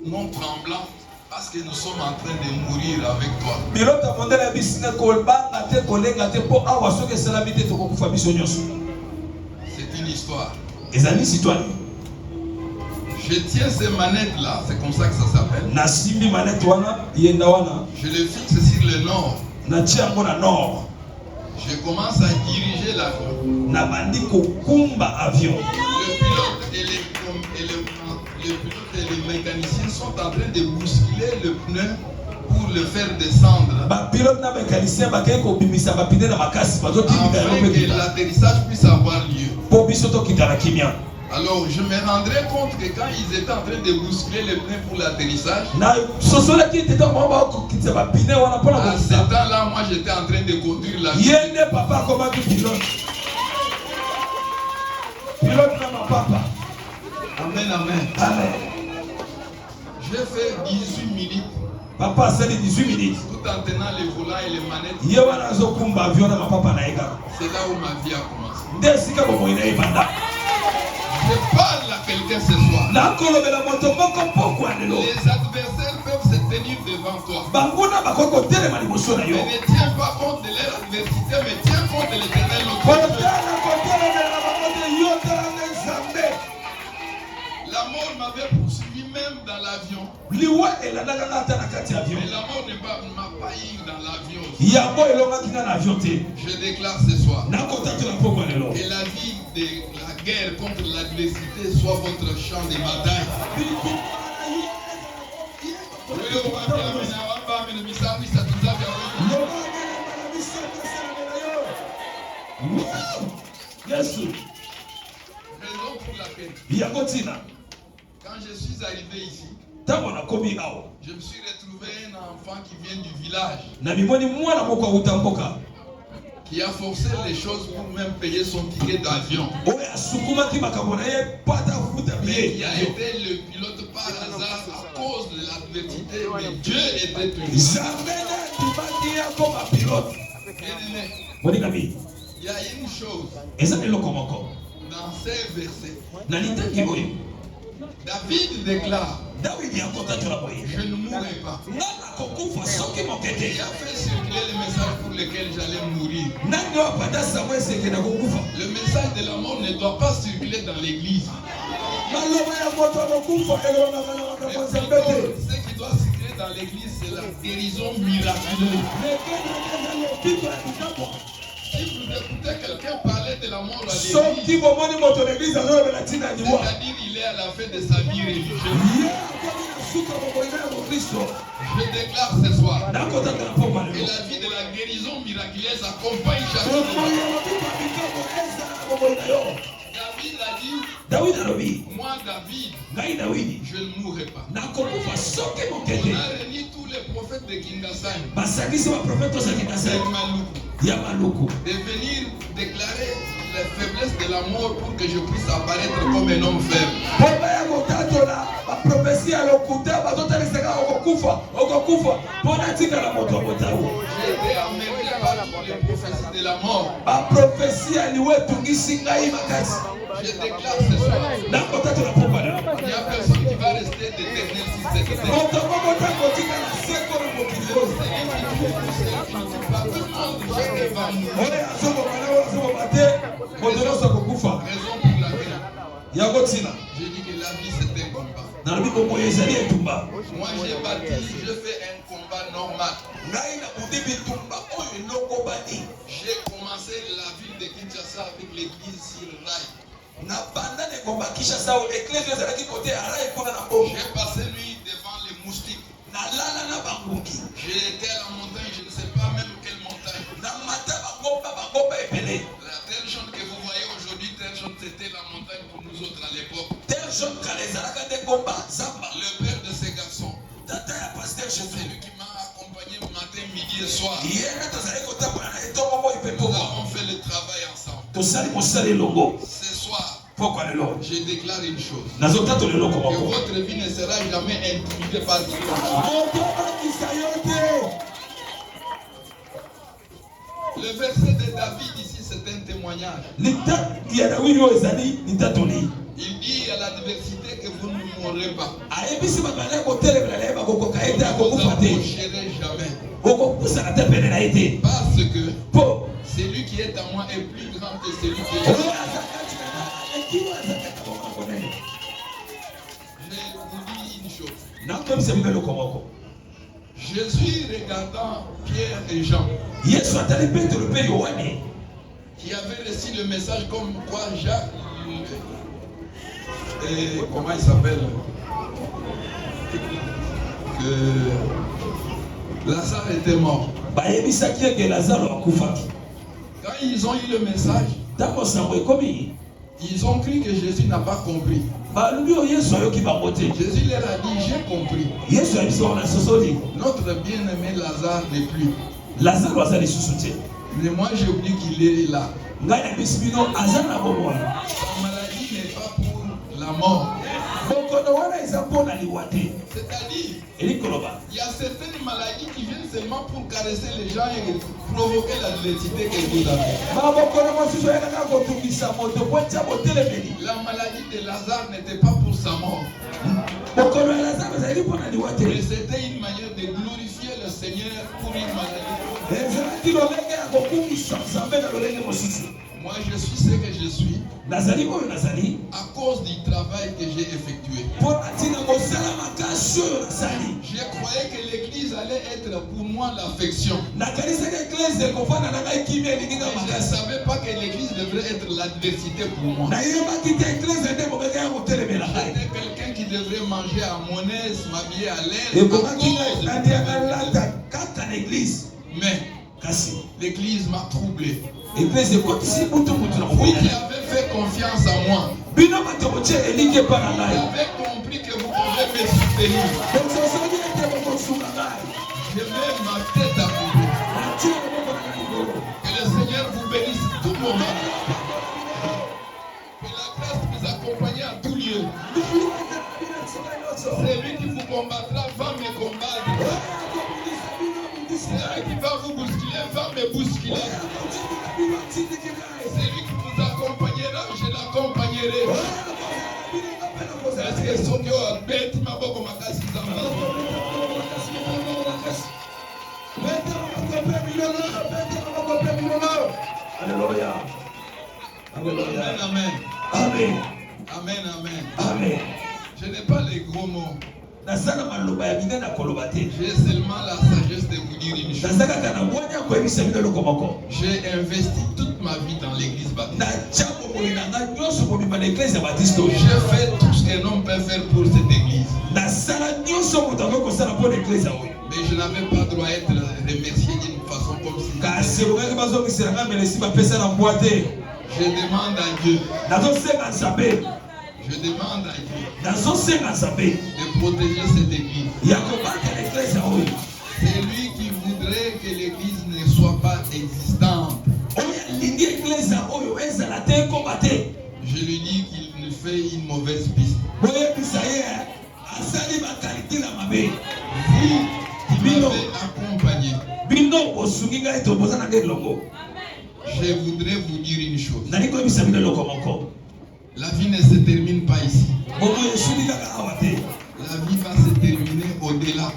non tremblant, parce que nous sommes en train de mourir avec toi. C'est une histoire. Je tiens ces manettes-là, c'est comme ça que ça s'appelle. Je les fixe sur le nord. Je commence à diriger l'avion. Le pilote et les mécaniciens sont en train de bousculer le pneu pour le faire descendre. Afin que l'atterrissage puisse avoir lieu. Alors je me rendrai compte que quand ils étaient en train de bousculer le pneu pour l'atterrissage, à ce temps-là, moi j'étais en train de conduire l'avion. Amen, amen. Amen. J'ai fait 18 minutes. Papa, c'est 18 minutes. Tout en tenant les volants et les manettes. C'est là où ma vie a commencé. Je parle à quelqu'un ce soir. Les adversaires peuvent se tenir devant toi. Mais ne tiens pas compte de leur adversité, mais tiens compte de l'Éternel. La mort m'avait poursuivi même dans l'avion. Mais la mort ne m'a pas eu dans l'avion. Je déclare ce soir que la vie de la guerre contre l'adversité soit votre champ de bataille. Raison pour laquelle, quand je suis arrivé ici, je me suis retrouvé un enfant qui vient du village, qui a forcé les choses pour même payer son ticket d'avion, mais qui a été le pilote par hasard à cause de l'adversité, mais Dieu était toujours. Il y a une chose dans ces versets. David déclare: je ne mourrai pas. Il a fait circuler le message pour lequel j'allais mourir. Le message de la mort ne doit pas circuler dans l'église. Ce qui doit circuler dans l'église, c'est la guérison miraculeuse. Si vous écoutez quelqu'un parler de la mort à l'église, c'est-à-dire il est à la fin de sa vie religieuse. Je déclare ce soir que la vie de la guérison miraculeuse accompagne chacun de nous. David a dit: moi David, je ne mourrai pas. On a réuni tous les prophètes de Kingasani de venir déclarer les faiblesses de la mort pour que je puisse apparaître comme un homme faible. J'ai été emmerdé par toutes les prophéties de la mort. Je déclare ce soir, il n'y a personne qui va rester d'éternel si c'est éternel. Raison pour laquelle je dis que la vie c'est un combat. Moi j'ai bâti, je fais un combat normal. J'ai commencé la ville de Kinshasa avec l'église sur rail. J'ai passé nuit devant les moustiques. J'ai été à la montagne, je ne sais pas même quelle montagne. La telle chose que vous voyez aujourd'hui, telle chose c'était la montagne pour nous autres à l'époque. Le père de ces garçons, c'est celui qui m'a accompagné matin, midi et soir. Nous avons fait le travail ensemble. Ce soir, je déclare une chose, que votre vie ne sera jamais intimidée par quiconque. Le verset de David ici, c'est un témoignage. Il dit à l'adversité que vous ne mon repas. Vous ne m'approcherez jamais. Parce que celui qui est en moi est plus grand que celui qui est en moi. Je vous dis une chose. Jésus regardant Pierre et Jean, qui avait reçu le message comme quoi Jacques, comment il s'appelle, que Lazare était mort. Quand ils ont eu le message, ils ont cru que Jésus n'a pas compris. Jésus leur a dit, j'ai compris. Notre bien-aimé Lazare n'est plus. Mais moi j'ai oublié qu'il est là. Sa maladie n'est pas pour la mort. C'est-à-dire, il y a certaines maladies qui viennent seulement pour caresser les gens et provoquer l'adversité que vous avez. La maladie de Lazare n'était pas pour sa mort. Mais c'était une manière de glorifier le Seigneur pour une maladie. Moi je suis ce que je suis à cause du travail que j'ai effectué. Je croyais que l'église allait être pour moi l'affection. Je ne savais pas que l'église devrait être l'adversité pour moi. J'étais quelqu'un qui devrait manger à mon aise, m'habiller à l'aise. Mais l'église m'a troublé. Vous qui avez fait confiance en moi, vous avez compris que vous pouvez me soutenir. Je mets ma tête à vous. Que le Seigneur vous bénisse tout moment. Que la grâce vous accompagne à tout lieu. Celui qui vous combattra va me combattre. Celui qui va vous bousculer va me bousculer. Celui qui vous accompagnera, je l'accompagnerai. Parce que son Dieu a bête ma boque ma casse. Alléluia. Amen, amen. Amen. Amen, amen. Amen. Je n'ai pas les gros mots. J'ai seulement la sagesse de vous dire une chose. J'ai investi toute ma vie dans l'église baptiste. J'ai fait tout ce qu'un homme peut faire pour cette église. Mais je n'avais pas droit à être remercié d'une façon comme si. Je demande à Dieu. Je demande à Dieu de protéger cette église. C'est lui qui voudrait que l'église ne soit pas existante. Je lui dis qu'il nous fait une mauvaise piste. Vous qui m'avez accompagné, je voudrais vous dire une chose. La vie ne se termine pas ici. La vie va se terminer au-delà.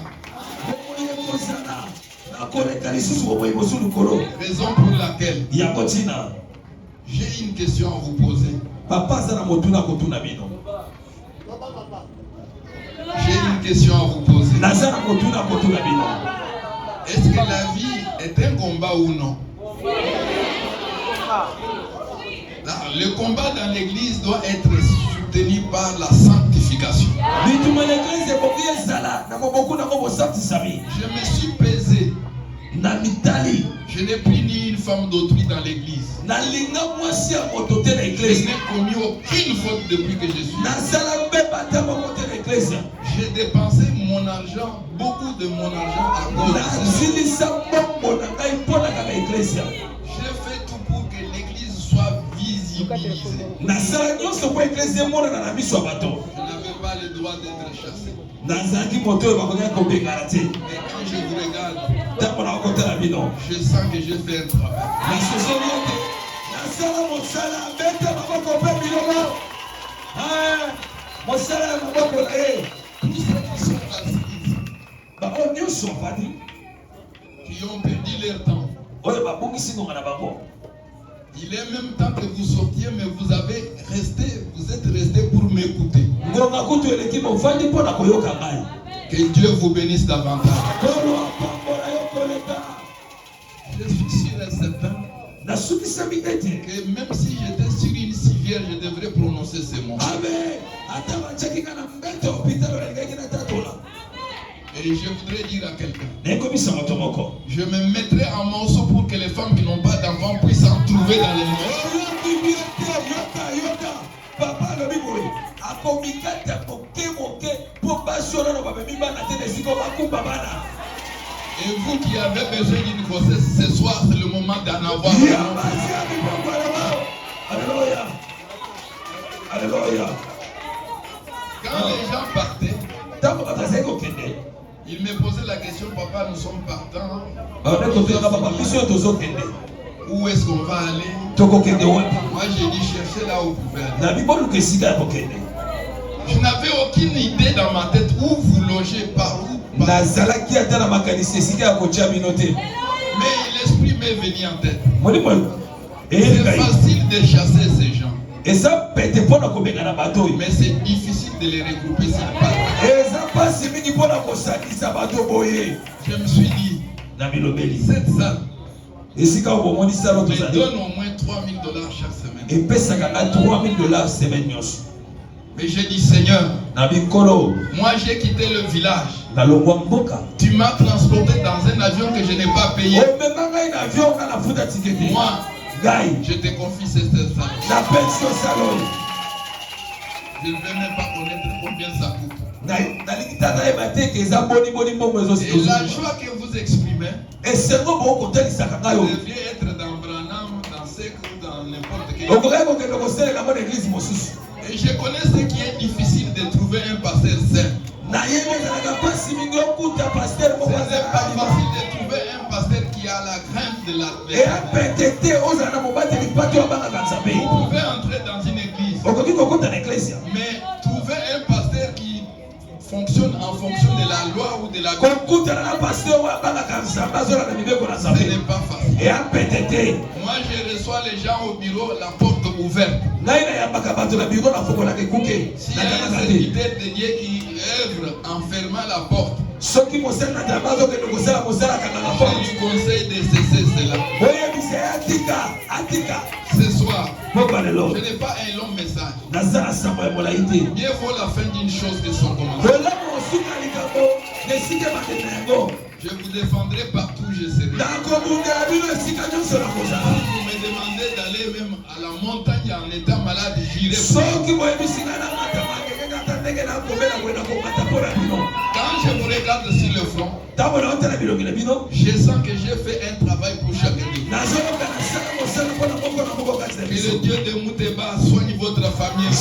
Raison pour laquelle j'ai une question à vous poser. J'ai une question à vous poser. Est-ce que la vie est un combat ou non? Le combat dans l'église doit être soutenu par la sanctification. Je me suis pesé. Je n'ai pris ni une femme d'autrui dans l'église. Je n'ai commis aucune faute depuis que je suis. J'ai dépensé mon argent, beaucoup de mon argent à cause de ça. J'ai fait tout pour que l'église soit visibilisée. Je n'avais pas le droit d'être chassé. Mais quand je vous regarde, je sens que je fais un travail. Tous ceux qui sont assis, qui ont perdu leur temps. Il est même temps que vous sortiez, mais vous êtes resté pour m'écouter. Que Dieu vous bénisse davantage. Je suis sûr et certain que même si j'étais sur une civière, je devrais prononcer ces mots. Et je voudrais dire à quelqu'un, je me mettrai en morceaux pour que les femmes qui n'ont pas d'enfants puissent en trouver dans les mots. Et vous qui avez besoin d'une grossesse, ce soir c'est le moment d'en avoir. Alléluia. Alléluia. Quand les gens partaient, ils me posaient la question, papa, nous sommes partants. Où est-ce qu'on va aller? Moi j'ai dit chercher là où vous pouvez aller. Je n'avais aucune idée dans ma tête où vous logez, par où. Mais l'esprit m'est venu en tête. C'est facile de chasser ces gens. Mais c'est difficile de les regrouper s'ils partent. Je me suis dit, cette salle me donne au moins $3,000 chaque semaine. Mais j'ai dit, Seigneur, moi j'ai quitté le village. Tu m'as transporté dans un avion que je n'ai pas payé. Moi, je te confie cette salle. Je ne veux même pas connaître combien ça coûte. Et la joie que vous exprimez devrait être dans Branham, dans Sek ou dans n'importe quel. Et je connais ce qui est difficile de trouver un pasteur saint. Ce n'est pas facile de trouver un pasteur qui a la crainte de la terre. Vous pouvez entrer dans une église, mais trouver un pasteur qui fonctionne en fonction de la loi ou de la ce n'est pas facile. Moi je reçois les gens au bureau, la porte ouverte. S'il y a un serviteur de Dieu qui œuvre en fermant la porte, je lui conseille de cesser cela. Ce soir, je n'ai pas un long message. Mieux vaut la fin d'une chose que son commencement. Je vous défendrai partout où je serai. Si vous me demandez d'aller même à la montagne en étant malade, j'irai. Quand je vous regarde sur le front, je sens que j'ai fait un travail pour chaque église. Que le Dieu de Mouteba soigne votre famille.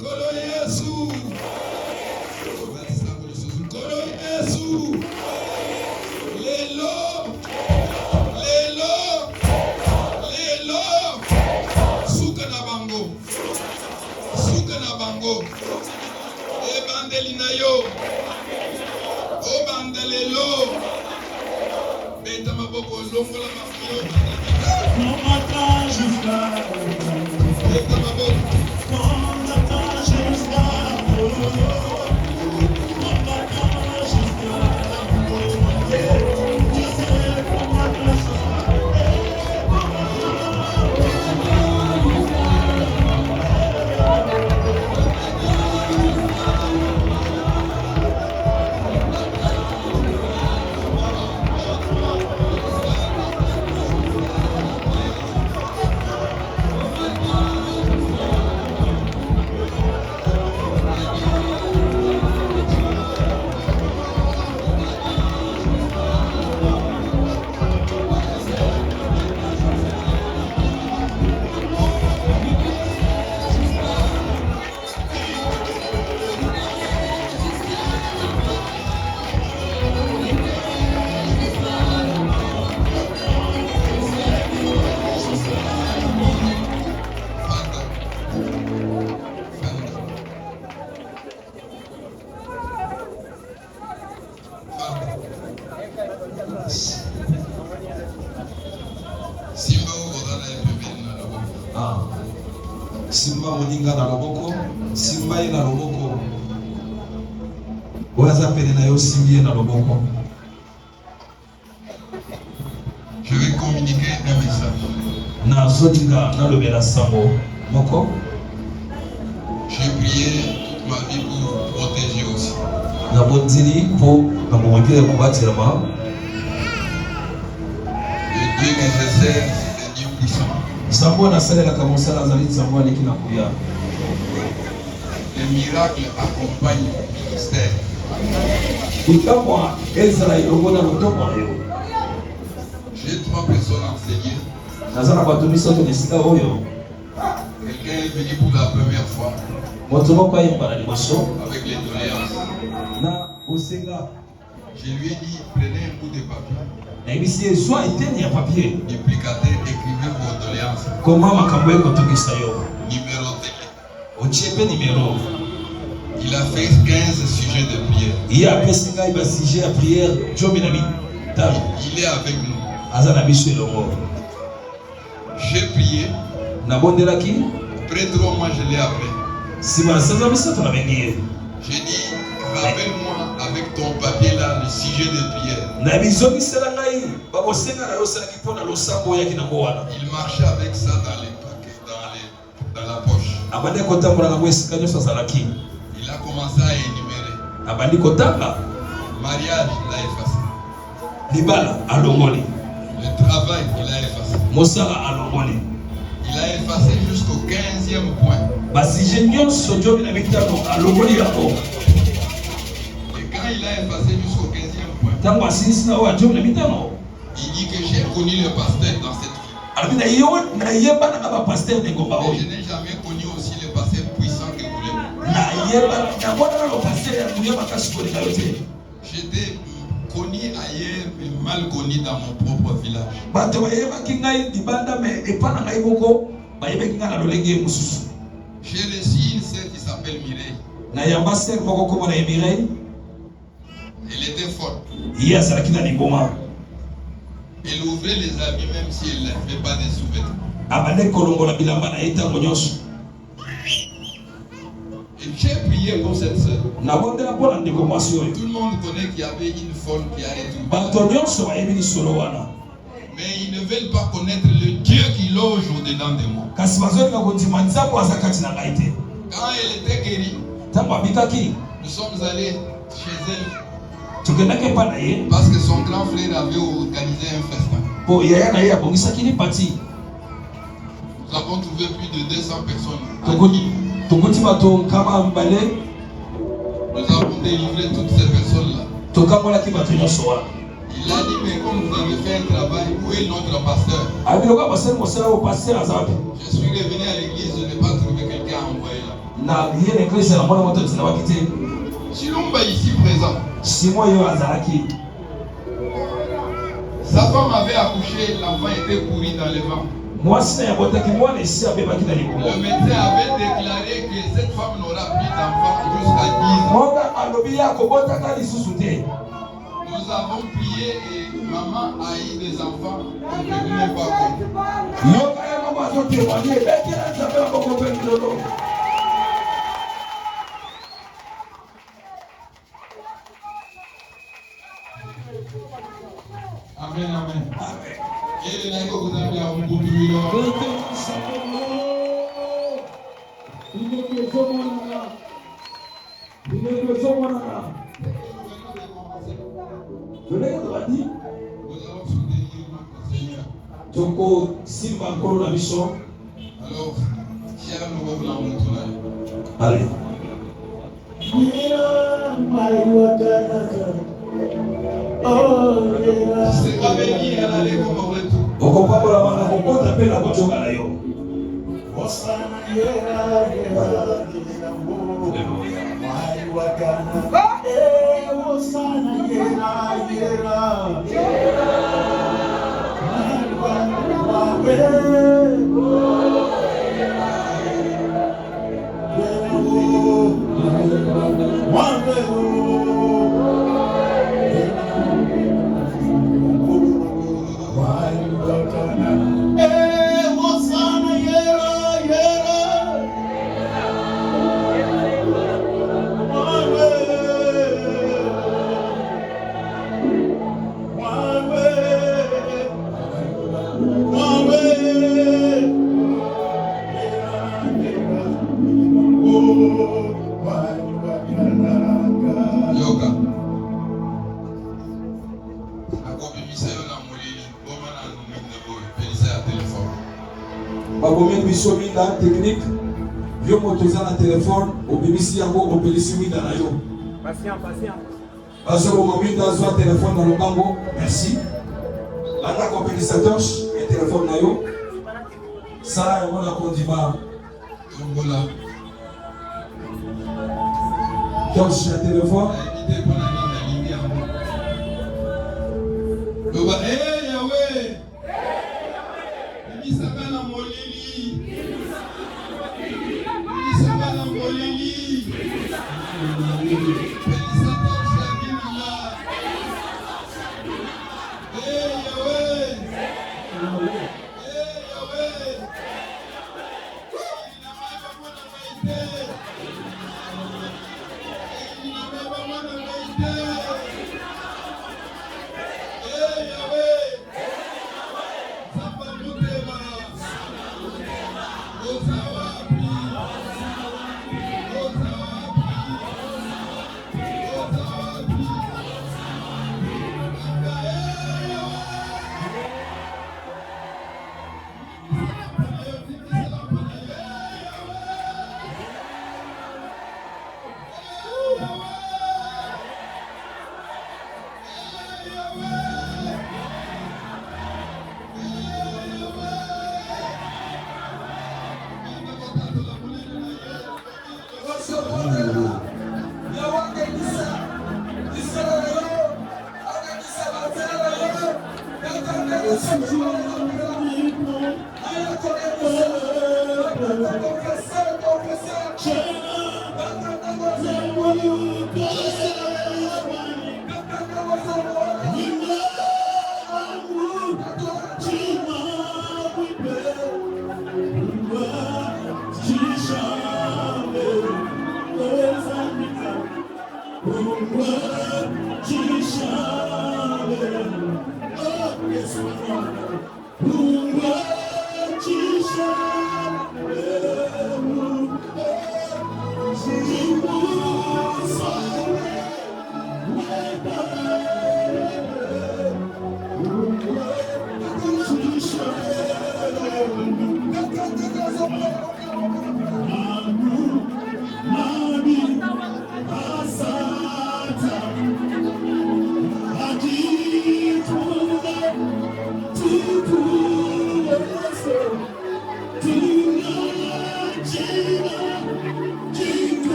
Kolo Yesu. Kolo Yesu. Lelo. Suka na bango. Ebandeli na yo. Obandelelo. Beta maboko longola mafio. Beta maboko. Simba moninga na loboko, simba ina loboko. Waza pene na yo simbi na loboko. Je vais communiquer un message. Na zoninga na lobela sambo moko. J'ai prié toute ma vie pour vous protéger aussi. Na bondini po na mwekele kubatira ma. Le Dieu que je sers, c'est un Dieu puissant. Sambo na sala la kamosala zali sambo aliki na kuya. Les miracles accompagnent le ministère. Ikamwa ezala ilongona lotoko yo. J'ai 3 personnes enseignées. Nazana batumisa to nesika oyo. Quelqu'un est venu pour la première fois Motomo kwa yimba na liboso avec les doléances. na osenga. Je lui ai dit, prenez un bout de papier. Na ibisi ezwa iteni ya papier. Duplicateur, écrivez vos doléances. Koma makambo eko tokisa yo. Numérotez. Ochiepe numéro. Il a fait 15 sujets de prière. Il a fait un sujet à prière. Il est avec nous. J'ai prié. Après 3 mois, je l'ai appelé. J'ai dit, rappelle-moi avec ton papier là le sujet de prière. Il marchait avec ça dans les paquets, dans la poche. Il a commencé à énumérer. Mariage, il a effacé. Le travail, il a effacé. Il a effacé jusqu'au 15e point. Et quand il a effacé jusqu'au 15e point, il dit que j'ai connu le pasteur dans cette vie. Mais je n'ai jamais connu aussi le pasteur puissant que vous l'êtes. J'étais connu ailleurs, mais mal connu dans mon propre village. J'ai reçu une sœur qui s'appelle Mireille. Elle était forte. Elle ouvrait les habits même si elle n'avait pas de sous-vêtements. Et j'ai prié pour cette sœur. Tout le monde connaît qu'il y avait une folle qui a été. Mais ils ne veulent pas connaître le Dieu qui loge au-dedans de moi. Quand elle était guérie, nous sommes allés chez elle. Parce que son grand frère avait organisé un festin. Nous avons trouvé plus de 200 personnes. Nous avons délivré toutes ces personnes-là. Il a dit, mais comme vous avez fait fait un travail. Où est notre pasteur? Je suis revenu à l'église, je n'ai pas trouvé quelqu'un à envoyer là. Chilomba ici présent. Sa femme avait accouché, l'enfant était pourri dans le ventre. Le médecin avait déclaré que cette femme n'aura plus d'enfant jusqu'à 10 ans. Nous avons prié et maman a eu des enfants. On ne peut même pas comprendre. Amen, amen. Et les nègres vous avez à vous bouger. Alors, cher nous voulons Allez. c'est Rabelli, elle allait vous montrer tout. Technique, vieux motoza na téléphone, au BBC yango, au BBC oui dans la yo. Patient. Parce que au moment où dans un téléphone dans le bango, merci. Là, la compétition torche, et téléphone na yo. Ça, on a condiment. Voilà. Torche, le téléphone. Hey Yahweh. Bisabana molili. Bisabana molili. Hey Yahweh.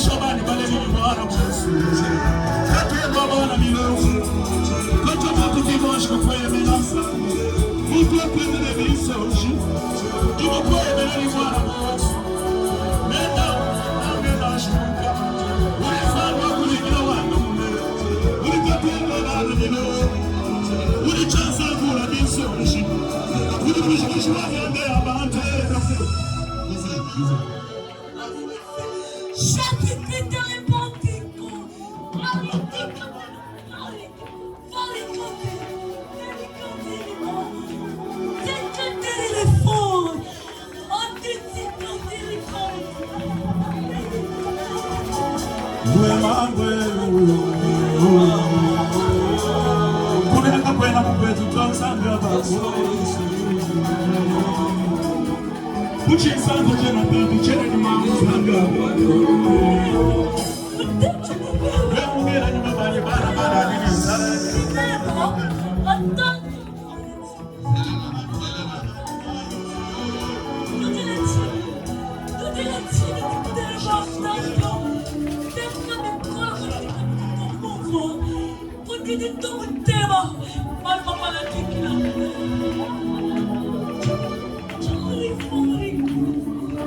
Shabani baleni ni mwana Yesu.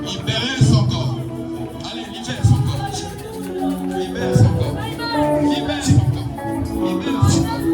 Libérez son corps. Allez, libère son corps. Libère son corps. Libère son corps. Libère son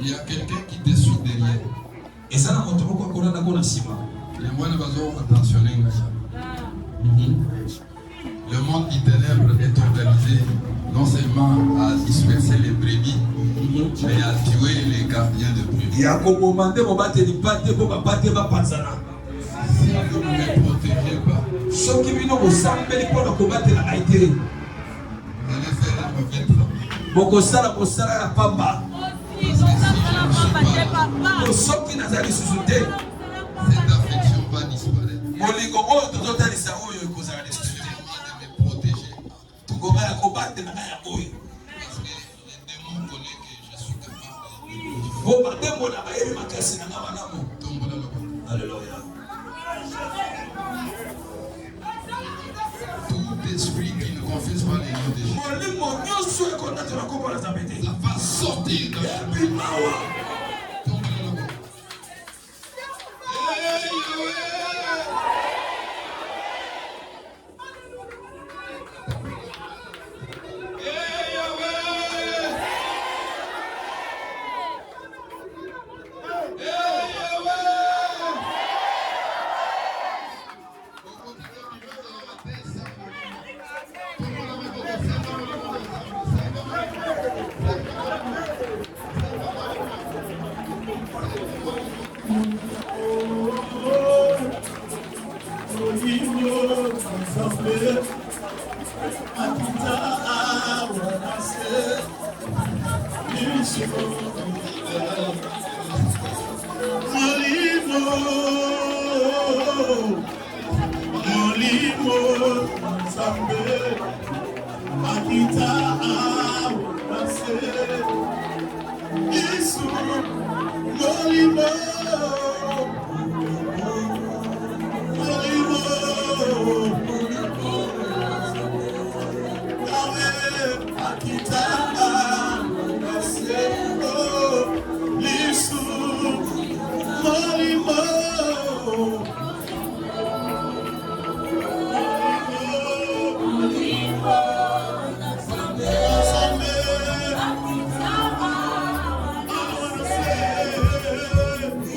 Il y a quelqu'un qui te suit derrière. Et ça, on te voit qu'on a un ciment. Les moines vont attentionner. Le monde des ténèbres est organisé non seulement à disperser les brebis, mais à tuer les gardiens de brebis. Il y a comme moment de mon bâtiment, pour ma bâtiment, pas de Si vous ne les protégez pas, ce qui vient au samedi pour combattre la haïté. vous allez faire un mauvais travail. Bokosala kosala ya pamba. Ce qui n'a pas suscité. Cette affection va disparaître. Molingo oyo tozotalisa oyo ekozala destructeur. De me protéger. Tokoma ya kobattre na ya oyo. Parce que les démons connaissent que je suis capable de Bo bademo na bayebi makasi na ngabanamo. tomber dans le bas. Alléluia. Tout esprit qui ne confesse pas les noms de Jésus, Molimo nyonso ekondatela kombola Nzambe te. ça va sortir de ce Epi mawa. tomber dans le bas. Hey,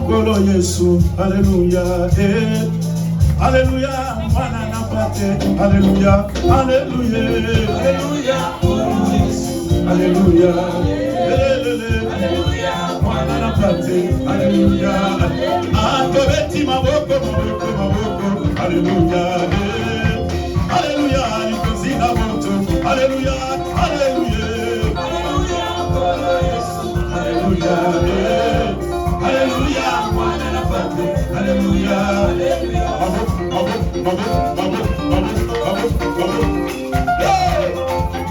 Golo Yesu, Alléluia, Alléluia, Mwana Napate, Alléluia, Alléluia, Alléluia, Golo Yesu, Alléluia, Alléluia, Mwana Napate, Alléluia, Atobeti maboko, Alléluia, Alléluia, Nikozina moto, Alléluia, Alléluia, Alléluia, Golo Yesu, Alléluia, Alléluia, Mwana Napate, Alléluia, Alléluia,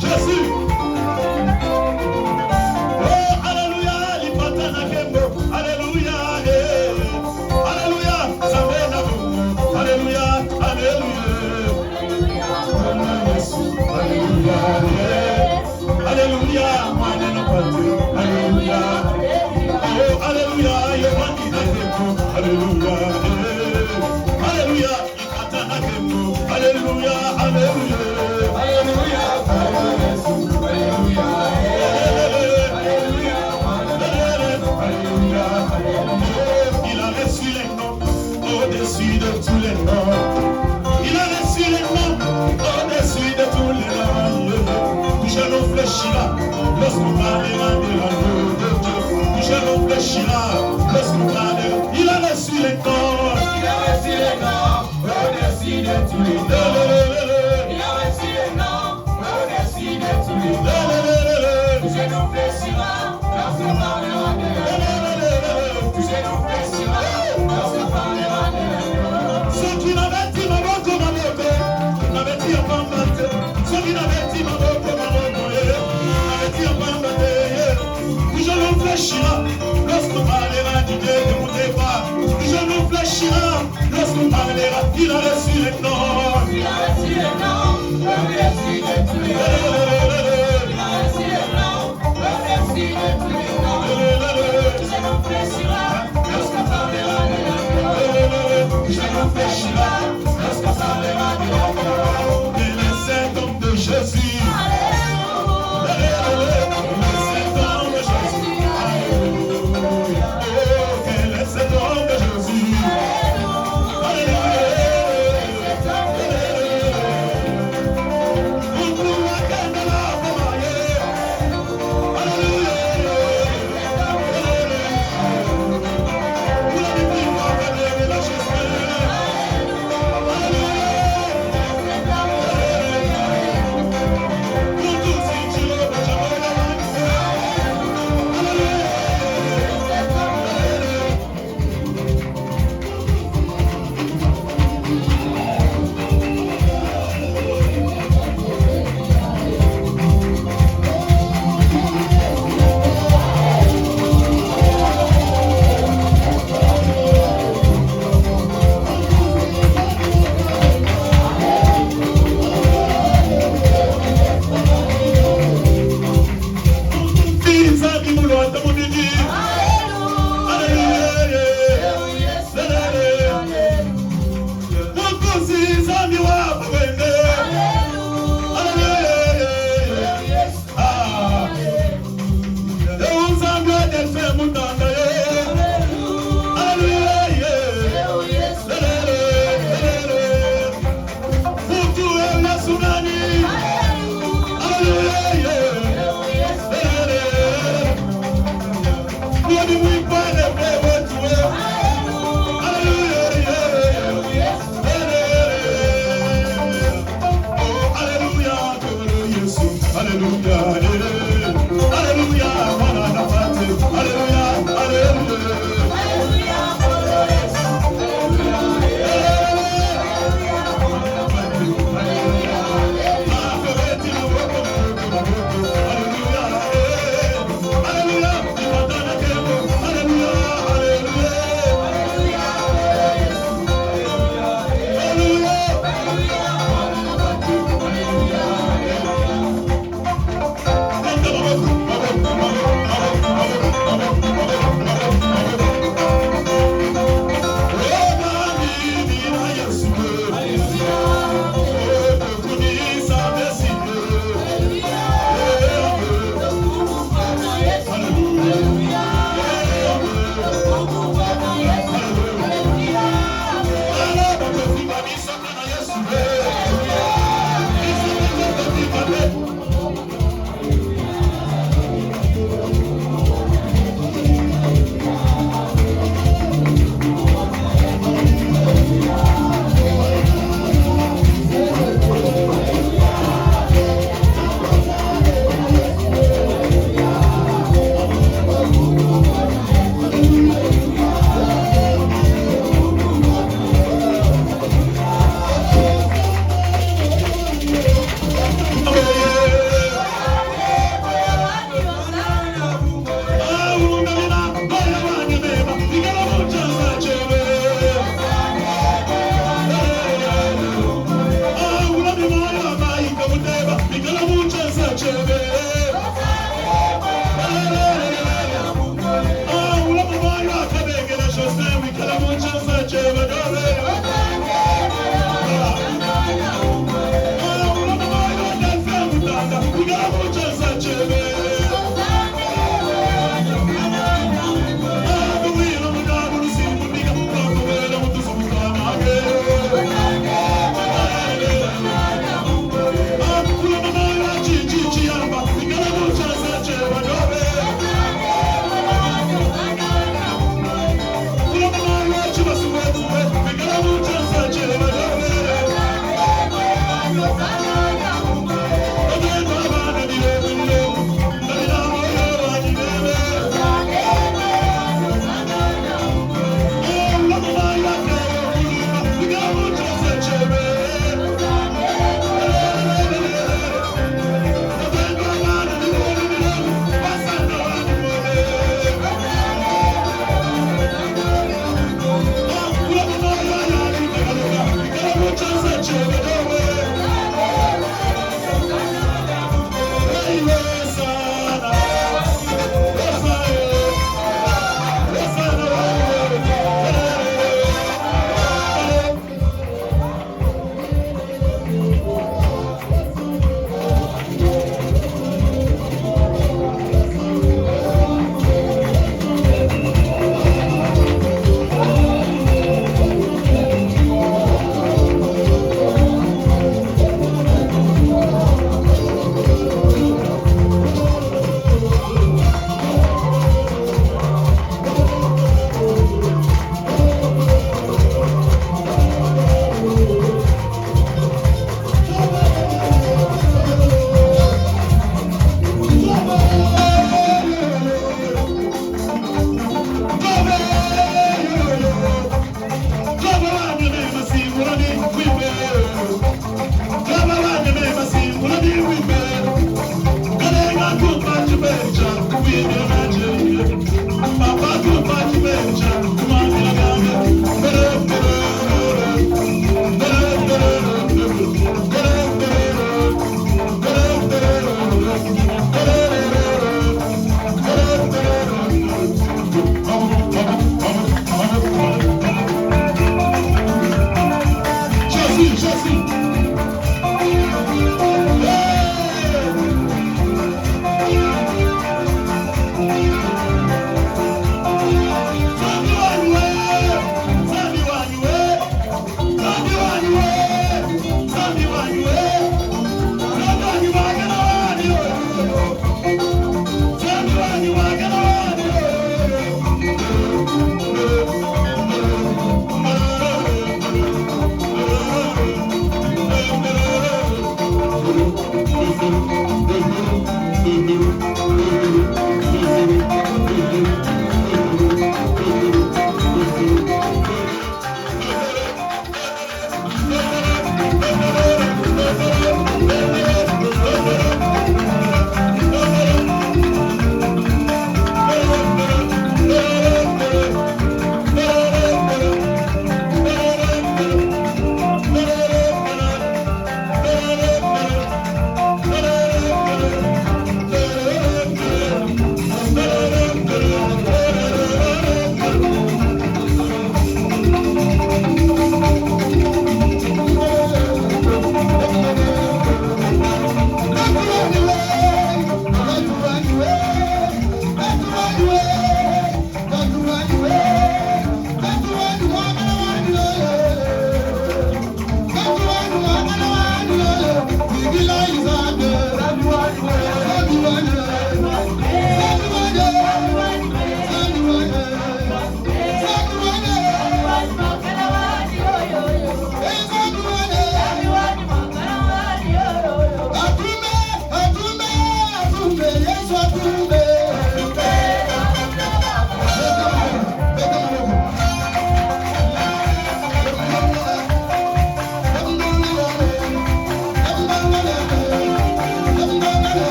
Jésus. Oh, Alléluia, Lipatana Kembo, Alléluia, Alléluia, Samena Bungo, Alléluia, Alléluia, Alléluia, Alléluia, Mwana Napate, Alléluia, oh, Alléluia. je réfléchira lorsqu'on parlera. Il a reçu les corps. Il a reçu les corps au-dessus de tous les noms. Il a reçu les noms au-dessus de tous les noms. Je réfléchira lorsqu'on parlera de la gloire. Je réfléchira lorsqu'on parlera de la gloire. Ceux qui n'avaient dit ma moko, n'avaient dit à Pambate. Ceux qui n'avaient dit ma moko, n'avaient dit à Pambate. Je réfléchira lorsqu'on parlera du Dieu de mon départ. Je réfléchira lorsqu'on parlera. Il a reçu les noms. Il a reçu les noms. Au-dessus de tous les noms. Il a reçu les noms. Au-dessus de tous les noms. Je réfléchira lorsqu'on parlera de la gloire. Je réfléchira lorsqu'on parlera de la gloire. Et les saints hommes de Jésus. Alléluia.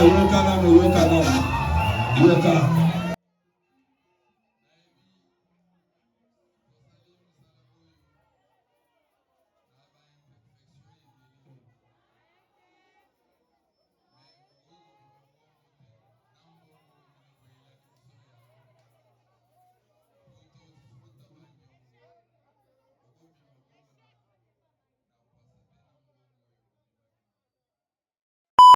yoka nano yoka.